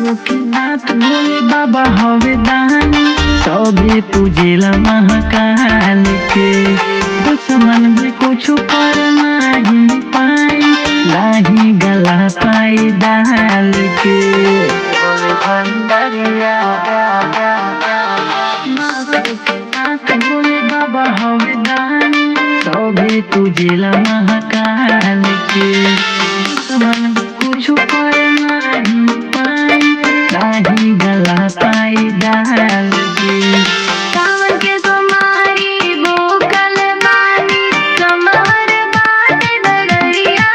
गोपीनाथ भोले बाबा हवे दानी तबे पूजेला महाकाल के दुश्मन भी कुछ कर नहीं पाई लाही गला पाई डाल के गोपीनाथ भोले बाबा हवे दानी तबे पूजेला महाकाल के दुश्मन भी कुछ कर नहीं पाई लाही गला पाई डाल के सावन के सोमारी भूखल बानी कमर बाटे डगरिया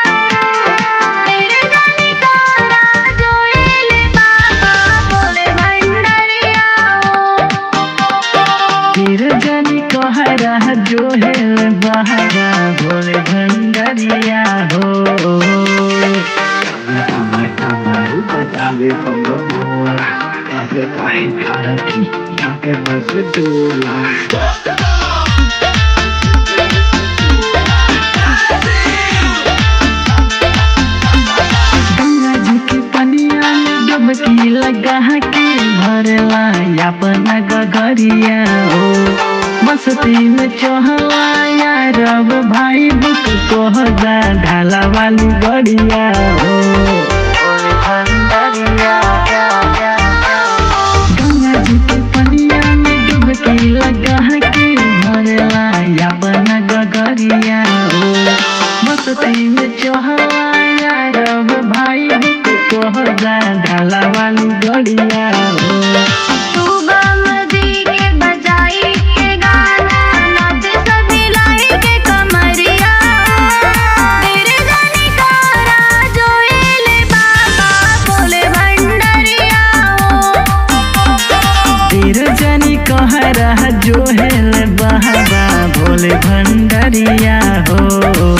तेरे जानी तारा जोड़ेले बाबा भोले भंडरिया फिर जानी कहरा जो है बाबा भोले भंडरिया हो गंगा जी के पनिया में डुबकी लगा के भरला अपना गगरिया हो मस्ती में चहला रब भाई बुक कोहदा ढाला वाली गड़िया हो गंगा जी के पनिया में डुबकी लगा के भरला अपना गगरिया हो मस्ती में चहला रब भाई बुक कोहदा ढाला वाली गड़िया हो सुगम जी के बजाई के गाना नाचे सभी लाई के कमरिया तेरे जानी तारा जोड़ेले बाबा भोले भंडरिया तेरे जानी कहरा जो है बाबा भोले भंडरिया हो।